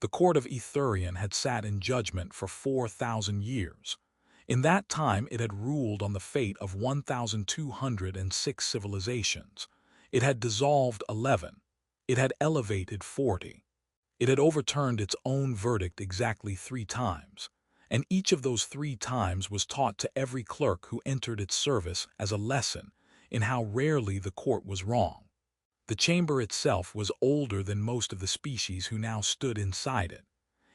The court of Ithurian had sat in judgment for 4,000 years. In that time it had ruled on the fate of 1,206 civilizations. It had dissolved 11. It had elevated 40. It had overturned its own verdict exactly 3 times, and each of those 3 times was taught to every clerk who entered its service as a lesson in how rarely the court was wrong. The chamber itself was older than most of the species who now stood inside it.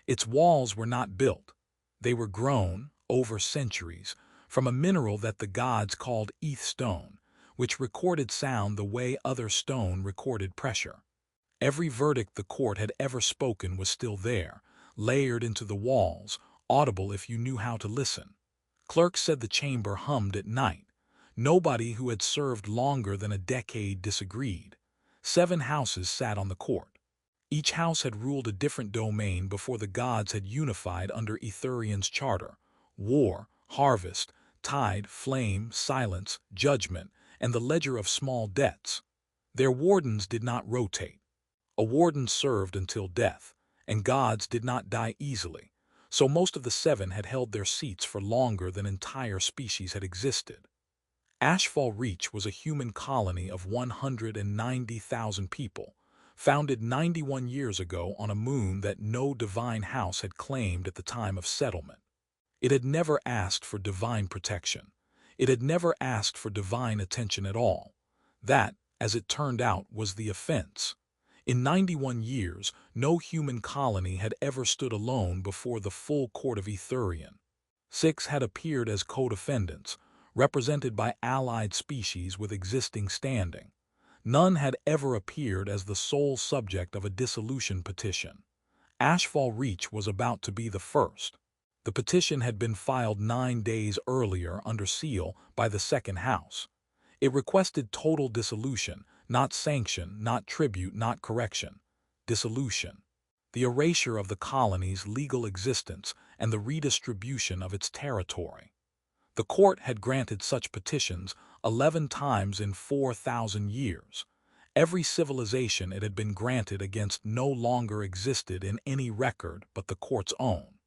Its walls were not built. They were grown, over centuries, from a mineral that the gods called eth stone, which recorded sound the way other stone recorded pressure. Every verdict the court had ever spoken was still there, layered into the walls, audible if you knew how to listen. Clerks said the chamber hummed at night. Nobody who had served longer than a decade disagreed. 7 houses sat on the court. Each house had ruled a different domain before the gods had unified under Ithurian's charter: war, harvest, tide, flame, silence, judgment, and the ledger of small debts. Their wardens did not rotate. A warden served until death, and gods did not die easily, so most of the 7 had held their seats for longer than entire species had existed. Ashfall Reach was a human colony of 190,000 people, founded 91 years ago on a moon that no divine house had claimed at the time of settlement. It had never asked for divine protection. It had never asked for divine attention at all. That, as it turned out, was the offense. In 91 years, no human colony had ever stood alone before the full court of Ithurian. 6 had appeared as co-defendants, represented by allied species with existing standing. None had ever appeared as the sole subject of a dissolution petition. Ashfall Reach was about to be the first. The petition had been filed 9 days earlier under seal by the second house. It requested total dissolution, not sanction, not tribute, not correction. Dissolution. The erasure of the colony's legal existence and the redistribution of its territory. The court had granted such petitions 11 times in 4,000 years. Every civilization it had been granted against no longer existed in any record but the court's own.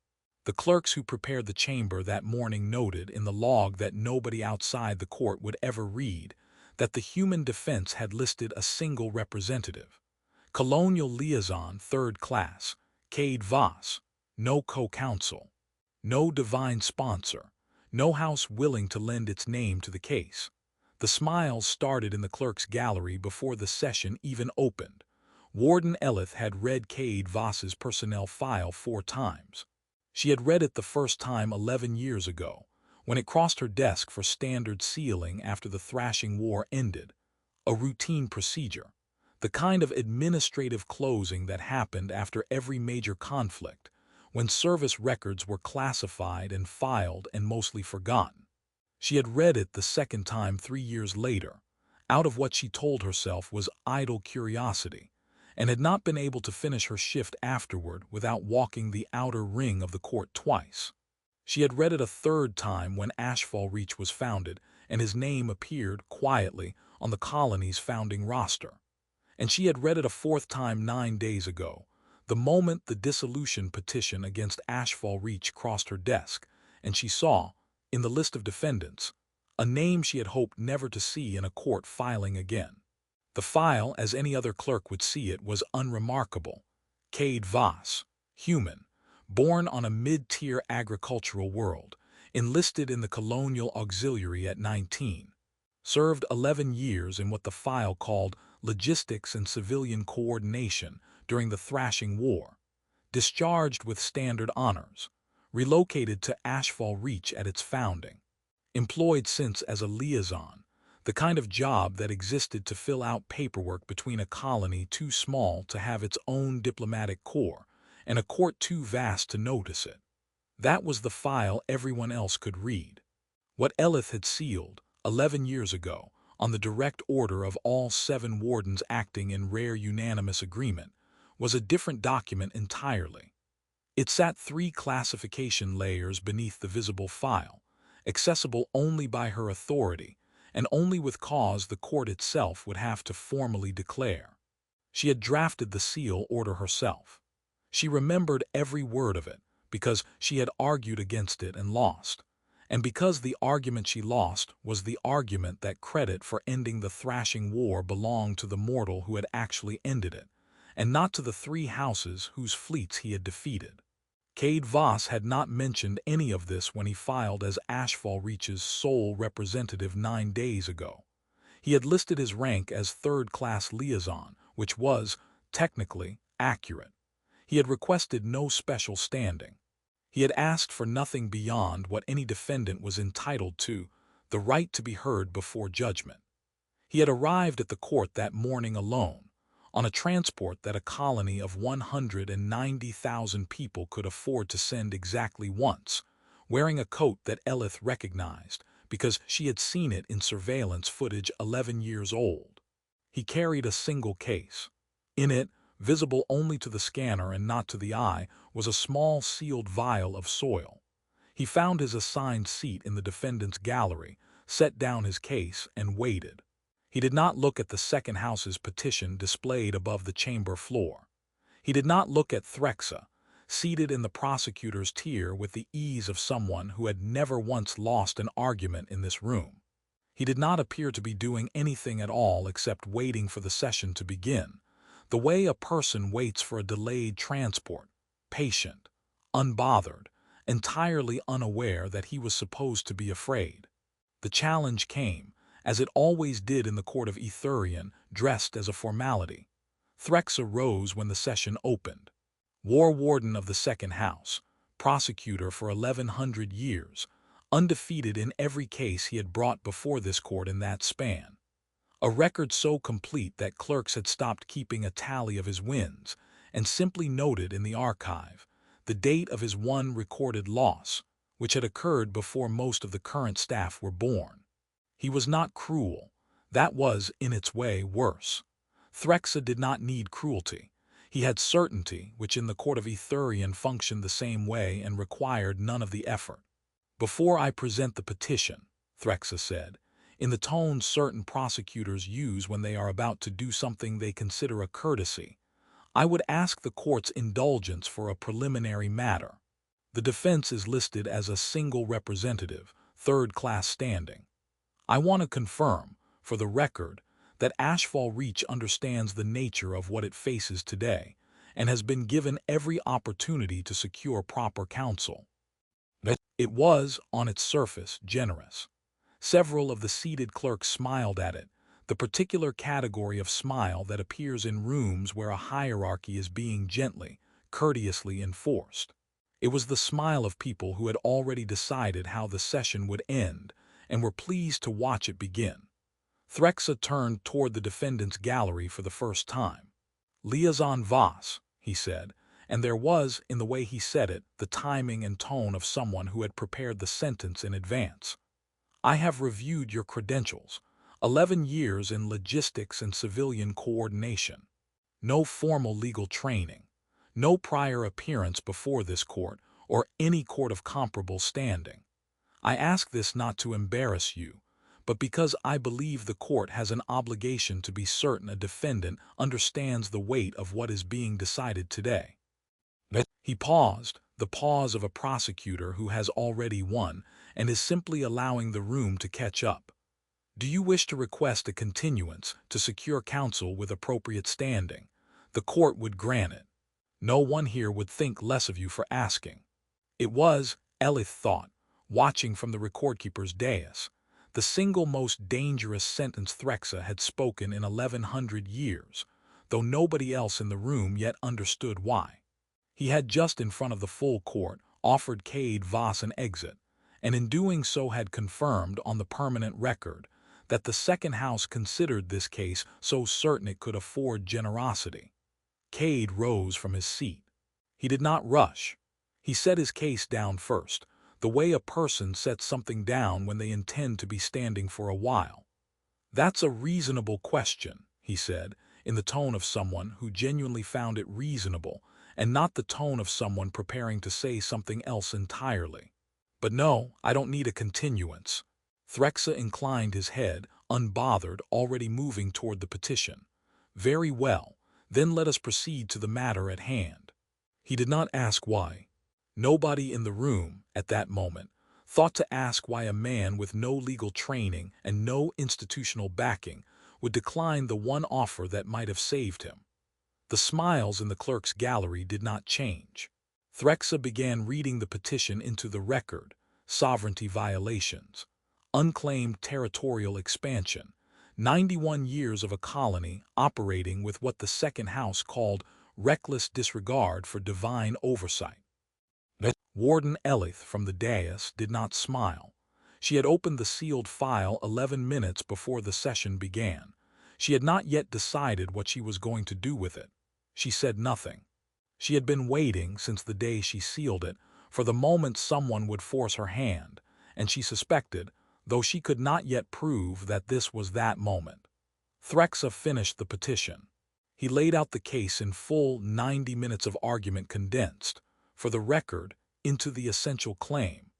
The clerks who prepared the chamber that morning noted in the log that nobody outside the court would ever read that the human defense had listed a single representative. Colonial liaison, 3rd class, Cade Voss, no co-counsel, no divine sponsor, no house willing to lend its name to the case. The smiles started in the clerk's gallery before the session even opened. Warden Elith had read Cade Voss's personnel file 4 times. She had read it the first time 11 years ago, when it crossed her desk for standard sealing after the thrashing war ended. A routine procedure, the kind of administrative closing that happened after every major conflict, when service records were classified and filed and mostly forgotten. She had read it the second time 3 years later, out of what she told herself was idle curiosity, and had not been able to finish her shift afterward without walking the outer ring of the court twice. She had read it a 3rd time when Ashfall Reach was founded and his name appeared quietly on the colony's founding roster. And she had read it a 4th time 9 days ago, the moment the dissolution petition against Ashfall Reach crossed her desk, and she saw, in the list of defendants, a name she had hoped never to see in a court filing again. The file, as any other clerk would see it, was unremarkable. Cade Voss, human, born on a mid-tier agricultural world, enlisted in the Colonial Auxiliary at 19. Served 11 years in what the file called logistics and civilian coordination during the thrashing war. Discharged with standard honors. Relocated to Ashfall Reach at its founding. Employed since as a liaison, the kind of job that existed to fill out paperwork between a colony too small to have its own diplomatic corps and a court too vast to notice it. That was the file everyone else could read. What Elith had sealed, 11 years ago, on the direct order of all 7 wardens acting in rare unanimous agreement, was a different document entirely. It sat 3 classification layers beneath the visible file, accessible only by her authority, and only with cause the court itself would have to formally declare. She had drafted the seal order herself. She remembered every word of it, because she had argued against it and lost. And because the argument she lost was the argument that credit for ending the thrashing war belonged to the mortal who had actually ended it, and not to the 3 houses whose fleets he had defeated. Cade Voss had not mentioned any of this when he filed as Ashfall Reach's sole representative 9 days ago. He had listed his rank as third-class liaison, which was, technically, accurate. He had requested no special standing. He had asked for nothing beyond what any defendant was entitled to, the right to be heard before judgment. He had arrived at the court that morning alone, on a transport that a colony of 190,000 people could afford to send exactly once, wearing a coat that Elith recognized because she had seen it in surveillance footage 11 years old. He carried a single case. In it, visible only to the scanner and not to the eye, was a small sealed vial of soil. He found his assigned seat in the defendant's gallery, set down his case, and waited. He did not look at the second house's petition displayed above the chamber floor. He did not look at Threxa, seated in the prosecutor's tier with the ease of someone who had never once lost an argument in this room. He did not appear to be doing anything at all except waiting for the session to begin, the way a person waits for a delayed transport, patient, unbothered, entirely unaware that he was supposed to be afraid. The challenge came, as it always did in the court of Ithurian, dressed as a formality. Threxa rose when the session opened. War Warden of the Second House, prosecutor for 1100 years, undefeated in every case he had brought before this court in that span. A record so complete that clerks had stopped keeping a tally of his wins and simply noted in the archive the date of his one recorded loss, which had occurred before most of the current staff were born. He was not cruel. That was, in its way, worse. Threxa did not need cruelty. He had certainty, which in the court of Ithurian functioned the same way and required none of the effort. "Before I present the petition," Threxa said, in the tone certain prosecutors use when they are about to do something they consider a courtesy, "I would ask the court's indulgence for a preliminary matter. The defense is listed as a single representative, third-class standing. I want to confirm, for the record, that Ashfall Reach understands the nature of what it faces today and has been given every opportunity to secure proper counsel." It was, on its surface, generous. Several of the seated clerks smiled at it, the particular category of smile that appears in rooms where a hierarchy is being gently, courteously enforced. It was the smile of people who had already decided how the session would end and were pleased to watch it begin. Threxa turned toward the defendant's gallery for the first time. "Liaison Voss," he said, and there was, in the way he said it, the timing and tone of someone who had prepared the sentence in advance. "I have reviewed your credentials. 11 years in logistics and civilian coordination. No formal legal training. No prior appearance before this court or any court of comparable standing. I ask this not to embarrass you, but because I believe the court has an obligation to be certain a defendant understands the weight of what is being decided today." He paused, the pause of a prosecutor who has already won and is simply allowing the room to catch up. "Do you wish to request a continuance to secure counsel with appropriate standing? The court would grant it. No one here would think less of you for asking." It was, Elith thought, watching from the recordkeeper's dais, the single most dangerous sentence Threxa had spoken in 1100 years, though nobody else in the room yet understood why. He had just in front of the full court offered Cade Voss an exit, and in doing so had confirmed on the permanent record that the second house considered this case so certain it could afford generosity. Cade rose from his seat. He did not rush. He set his case down first, the way a person sets something down when they intend to be standing for a while. "That's a reasonable question," he said, in the tone of someone who genuinely found it reasonable, and not the tone of someone preparing to say something else entirely. "But no, I don't need a continuance." Threxa inclined his head, unbothered, already moving toward the petition. "Very well, then let us proceed to the matter at hand." He did not ask why. Nobody in the room, at that moment, thought to ask why a man with no legal training and no institutional backing would decline the one offer that might have saved him. The smiles in the clerk's gallery did not change. Threxa began reading the petition into the record: sovereignty violations, unclaimed territorial expansion, 91 years of a colony operating with what the second house called reckless disregard for divine oversight. Warden Elith from the dais did not smile. She had opened the sealed file 11 minutes before the session began. She had not yet decided what she was going to do with it. She said nothing. She had been waiting since the day she sealed it for the moment someone would force her hand, and she suspected, though she could not yet prove, that this was that moment. Threxa finished the petition. He laid out the case in full, 90 minutes of argument condensed, for the record, into the essential claim.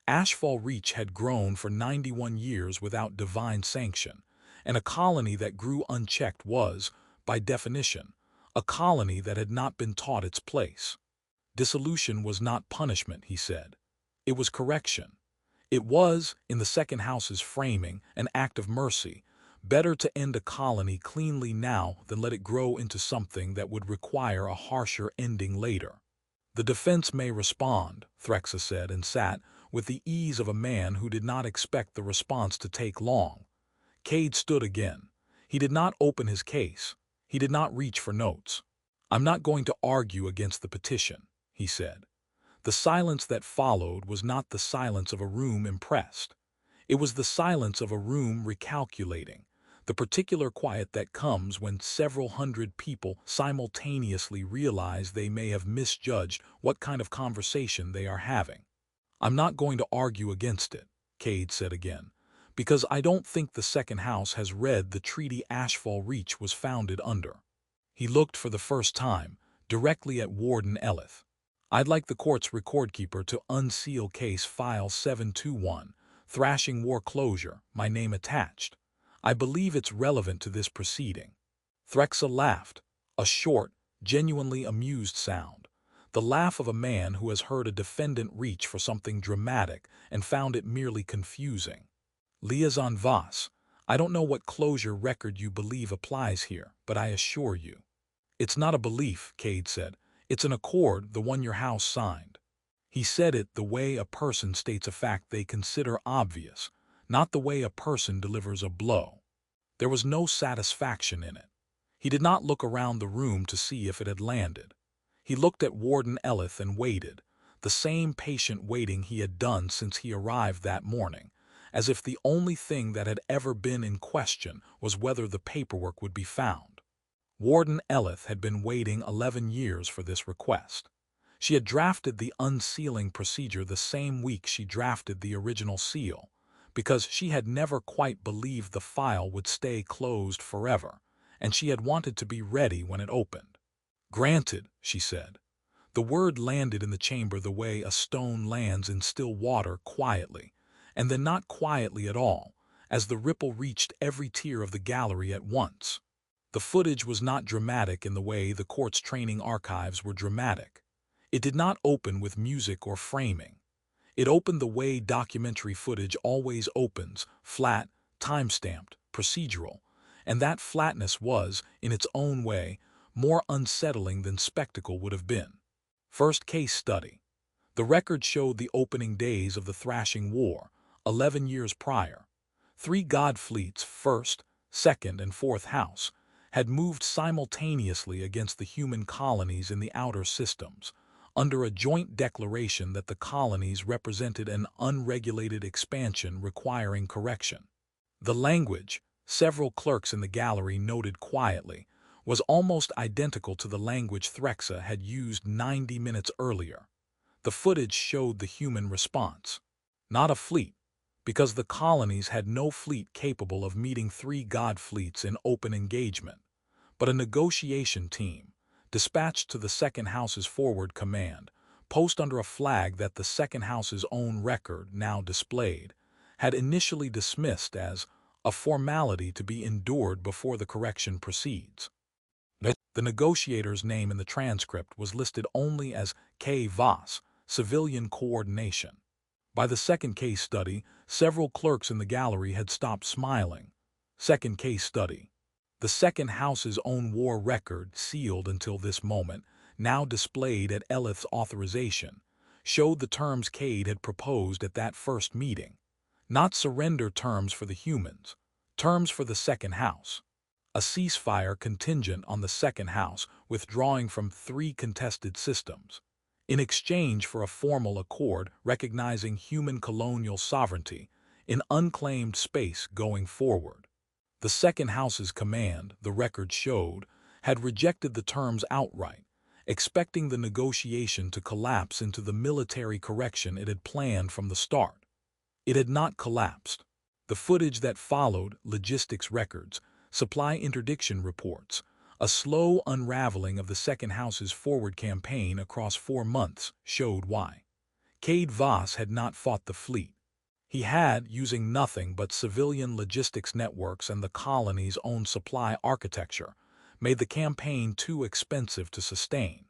Ashfall Reach had grown for 91 years without divine sanction, and a colony that grew unchecked was, by definition, a colony that had not been taught its place. Dissolution was not punishment, he said. It was correction. It was, in the second house's framing, an act of mercy. Better to end a colony cleanly now than let it grow into something that would require a harsher ending later. The defense may respond, Threxa said, and sat with the ease of a man who did not expect the response to take long. Cade stood again. He did not open his case. He did not reach for notes. "I'm not going to argue against the petition," he said. The silence that followed was not the silence of a room impressed. It was the silence of a room recalculating, the particular quiet that comes when several hundred people simultaneously realize they may have misjudged what kind of conversation they are having. "I'm not going to argue against it," Cade said again, "because I don't think the second house has read the treaty Ashfall Reach was founded under." He looked for the first time directly at Warden Elith. "I'd like the court's recordkeeper to unseal case file 721, Thrashing War Closure, my name attached. I believe it's relevant to this proceeding." Threxa laughed, a short, genuinely amused sound, the laugh of a man who has heard a defendant reach for something dramatic and found it merely confusing. "Liaison Voss, I don't know what closure record you believe applies here, but I assure you." "It's not a belief," Cade said. "It's an accord, the one your house signed." He said it the way a person states a fact they consider obvious, not the way a person delivers a blow. There was no satisfaction in it. He did not look around the room to see if it had landed. He looked at Warden Elith and waited, the same patient waiting he had done since he arrived that morning, as if the only thing that had ever been in question was whether the paperwork would be found. Warden Elith had been waiting 11 years for this request. She had drafted the unsealing procedure the same week she drafted the original seal, because she had never quite believed the file would stay closed forever, and she had wanted to be ready when it opened. "Granted," she said. The word landed in the chamber the way a stone lands in still water, quietly, and then not quietly at all, as the ripple reached every tier of the gallery at once. The footage was not dramatic in the way the court's training archives were dramatic. It did not open with music or framing. It opened the way documentary footage always opens, flat, time-stamped, procedural, and that flatness was, in its own way, more unsettling than spectacle would have been. First case study. The record showed the opening days of the Thrashing War, 11 years prior. 3 god fleets, first, second, and fourth house, had moved simultaneously against the human colonies in the outer systems, under a joint declaration that the colonies represented an unregulated expansion requiring correction. The language, several clerks in the gallery noted quietly, was almost identical to the language Threxa had used 90 minutes earlier. The footage showed the human response. Not a fleet, because the colonies had no fleet capable of meeting 3 god fleets in open engagement, but a negotiation team, dispatched to the second house's forward command, post under a flag that the second house's own record now displayed, had initially dismissed as a formality to be endured before the correction proceeds. The negotiator's name in the transcript was listed only as K. Voss, civilian coordination. By the second case study, several clerks in the gallery had stopped smiling. Second case study. The second house's own war record, sealed until this moment, now displayed at Elith's authorization, showed the terms Cade had proposed at that first meeting. Not surrender terms for the humans, terms for the second house. A ceasefire contingent on the second house withdrawing from 3 contested systems, in exchange for a formal accord recognizing human colonial sovereignty in unclaimed space going forward. The second house's command, the record showed, had rejected the terms outright, expecting the negotiation to collapse into the military correction it had planned from the start. It had not collapsed. The footage that followed, logistics records, supply interdiction reports, a slow unraveling of the second house's forward campaign across 4 months showed why. Cade Voss had not fought the fleet. He had, using nothing but civilian logistics networks and the colony's own supply architecture, made the campaign too expensive to sustain.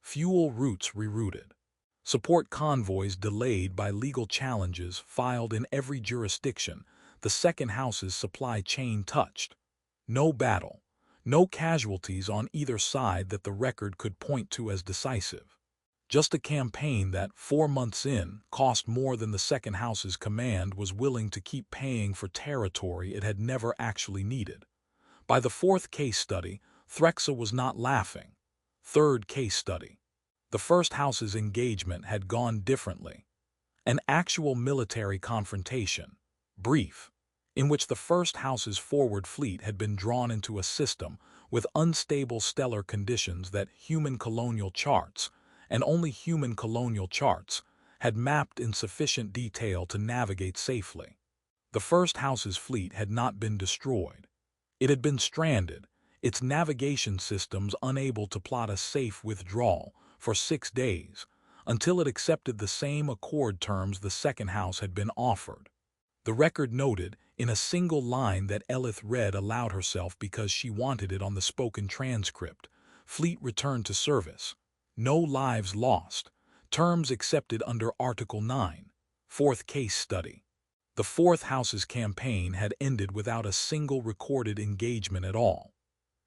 Fuel routes rerouted. Support convoys delayed by legal challenges filed in every jurisdiction the second house's supply chain touched. No battle, no casualties on either side that the record could point to as decisive. Just a campaign that, 4 months in, cost more than the second house's command was willing to keep paying for territory it had never actually needed. By the fourth case study, Threxa was not laughing. Third case study. The first house's engagement had gone differently. An actual military confrontation, brief, in which the first house's forward fleet had been drawn into a system with unstable stellar conditions that human colonial charts, and only human colonial charts, had mapped in sufficient detail to navigate safely. The first house's fleet had not been destroyed. It had been stranded, its navigation systems unable to plot a safe withdrawal for 6 days, until it accepted the same accord terms the second house had been offered. The record noted, in a single line that Elith read aloud herself because she wanted it on the spoken transcript, fleet returned to service. No lives lost. Terms accepted under Article 9. Fourth case study. The fourth house's campaign had ended without a single recorded engagement at all.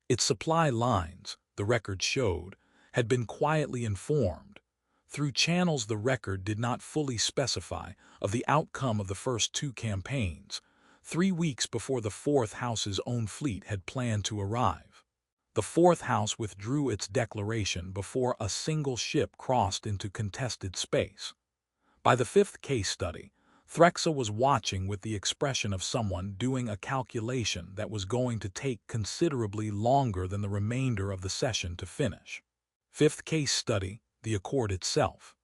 Its supply lines, the record showed, had been quietly informed, through channels the record did not fully specify, of the outcome of the first 2 campaigns, 3 weeks before the fourth house's own fleet had planned to arrive. The fourth house withdrew its declaration before a single ship crossed into contested space. By the fifth case study, Threxa was watching with the expression of someone doing a calculation that was going to take considerably longer than the remainder of the session to finish. Fifth case study, the accord itself.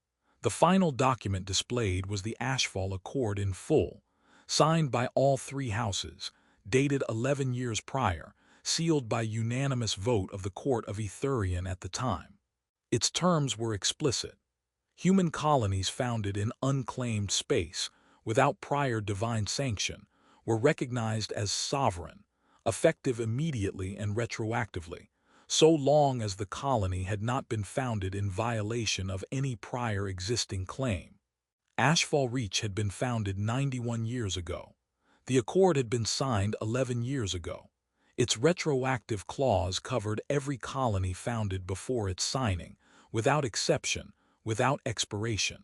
The final document displayed was the Ashfall Accord in full, signed by all 3 houses, dated 11 years prior, sealed by unanimous vote of the Court of Etherian at the time. Its terms were explicit. Human colonies founded in unclaimed space, without prior divine sanction, were recognized as sovereign, effective immediately and retroactively, so long as the colony had not been founded in violation of any prior existing claim. Ashfall Reach had been founded 91 years ago. The accord had been signed 11 years ago. Its retroactive clause covered every colony founded before its signing, without exception, without expiration.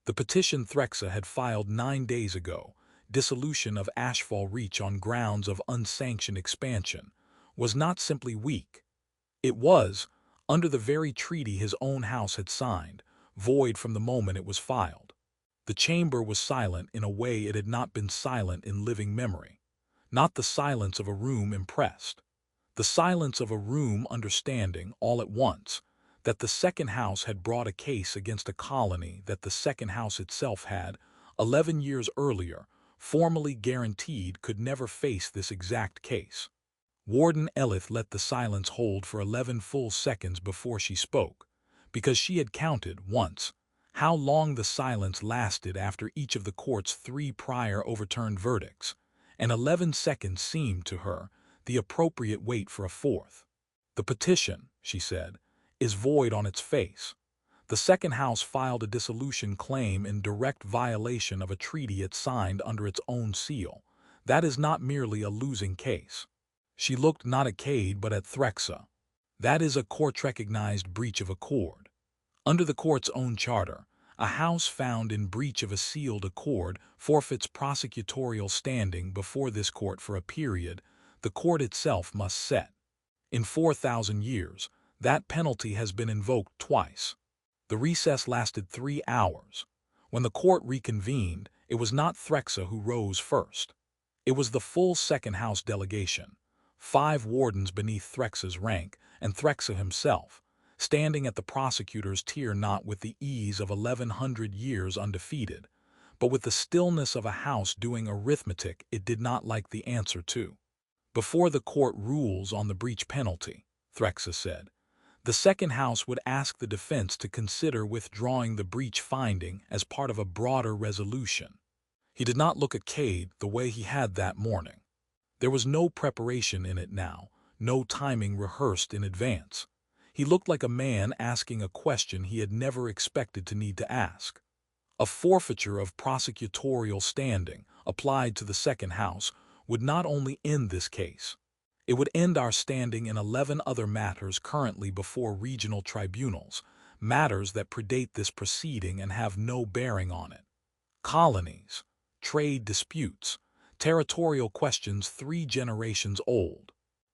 The petition Threxa had filed 9 days ago, dissolution of Ashfall Reach on grounds of unsanctioned expansion, was not simply weak. It was, under the very treaty his own house had signed, void from the moment it was filed. The chamber was silent in a way it had not been silent in living memory. Not the silence of a room impressed. The silence of a room understanding, all at once, that the second house had brought a case against a colony that the second house itself had, 11 years earlier, formally guaranteed could never face this exact case. Warden Elith let the silence hold for 11 full seconds before she spoke, because she had counted, once, how long the silence lasted after each of the court's 3 prior overturned verdicts, and 11 seconds seemed to her the appropriate wait for a fourth. "The petition," she said, "is void on its face. The second house filed a dissolution claim in direct violation of a treaty it signed under its own seal. That is not merely a losing case." She looked not at Cade but at Threxa. "That is a court-recognized breach of accord. Under the court's own charter, a house found in breach of a sealed accord forfeits prosecutorial standing before this court for a period the court itself must set. In 4,000 years, that penalty has been invoked twice. The recess lasted 3 hours. When the court reconvened, it was not Threxa who rose first. It was the full second house delegation, 5 wardens beneath Threxa's rank, and Threxa himself, standing at the prosecutor's tier not with the ease of 1100 years undefeated, but with the stillness of a house doing arithmetic it did not like the answer to. "Before the court rules on the breach penalty," Threxa said, "the second house would ask the defense to consider withdrawing the breach finding as part of a broader resolution." He did not look at Cade the way he had that morning. There was no preparation in it now, no timing rehearsed in advance. He looked like a man asking a question he had never expected to need to ask. A forfeiture of prosecutorial standing, applied to the second house, would not only end this case. It would end our standing in 11 other matters currently before regional tribunals, matters that predate this proceeding and have no bearing on it. Colonies, trade disputes, territorial questions 3 generations old.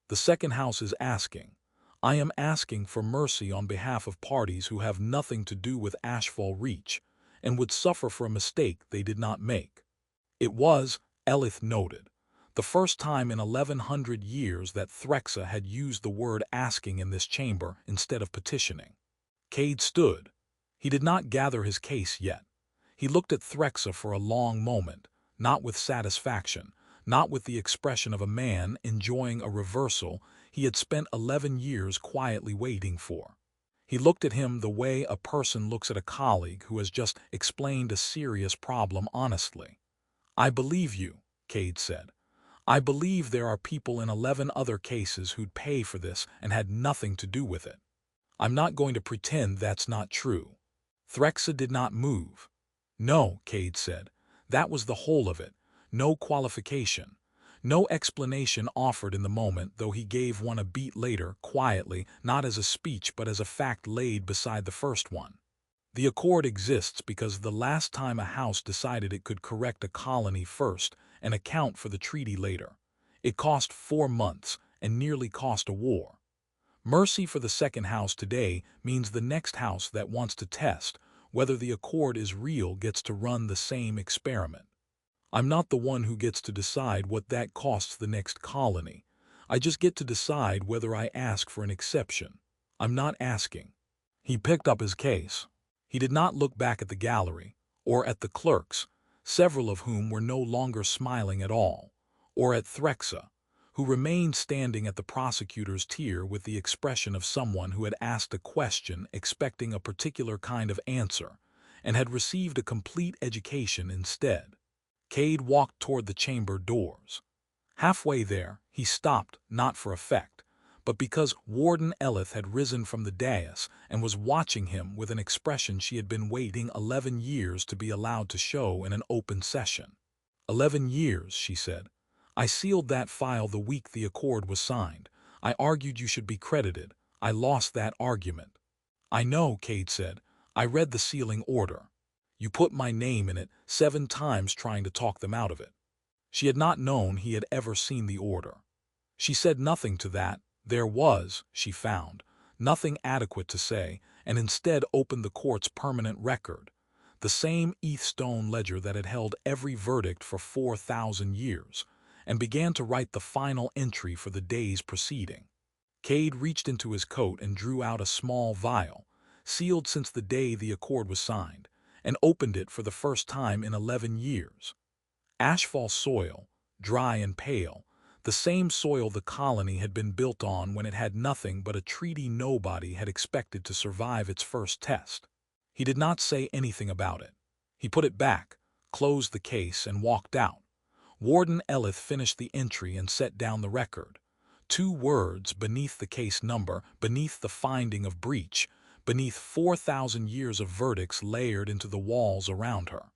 The second house is asking. I am asking for mercy on behalf of parties who have nothing to do with Ashfall Reach and would suffer for a mistake they did not make. It was, Elith noted, the first time in 1100 years that Threxa had used the word asking in this chamber instead of petitioning. Cade stood. He did not gather his case yet. He looked at Threxa for a long moment, not with satisfaction, not with the expression of a man enjoying a reversal he had spent 11 years quietly waiting for. He looked at him the way a person looks at a colleague who has just explained a serious problem honestly. "I believe you," Cade said. "I believe there are people in 11 other cases who'd pay for this and had nothing to do with it. I'm not going to pretend that's not true." Threxa did not move. "No," Cade said. "That was the whole of it. No qualification. No explanation offered in the moment, though he gave one a beat later, quietly, not as a speech but as a fact laid beside the first one. The accord exists because the last time a house decided it could correct a colony first and account for the treaty later, it cost 4 months and nearly cost a war. Mercy for the second house today means the next house that wants to test whether the accord is real gets to run the same experiment. I'm not the one who gets to decide what that costs the next colony. I just get to decide whether I ask for an exception. I'm not asking." He picked up his case. He did not look back at the gallery, or at the clerks, several of whom were no longer smiling at all, or at Threxa, who remained standing at the prosecutor's tier with the expression of someone who had asked a question expecting a particular kind of answer, and had received a complete education instead. Cade walked toward the chamber doors. Halfway there, he stopped, not for effect, but because Warden Elith had risen from the dais and was watching him with an expression she had been waiting 11 years to be allowed to show in an open session. 11 years, she said. "I sealed that file the week the accord was signed. I argued you should be credited. I lost that argument." "I know," Cade said. "I read the sealing order. You put my name in it 7 times trying to talk them out of it." She had not known he had ever seen the order. She said nothing to that. There was, she found, nothing adequate to say, and instead opened the court's permanent record, the same Eathstone ledger that had held every verdict for 4,000 years, and began to write the final entry for the day's proceeding. Cade reached into his coat and drew out a small vial, sealed since the day the accord was signed, and opened it for the first time in 11 years. Ashfall soil, dry and pale, the same soil the colony had been built on when it had nothing but a treaty nobody had expected to survive its first test. He did not say anything about it. He put it back, closed the case, and walked out. Warden Elith finished the entry and set down the record. 2 words beneath the case number, beneath the finding of breach, beneath 4,000 years of verdicts layered into the walls around her.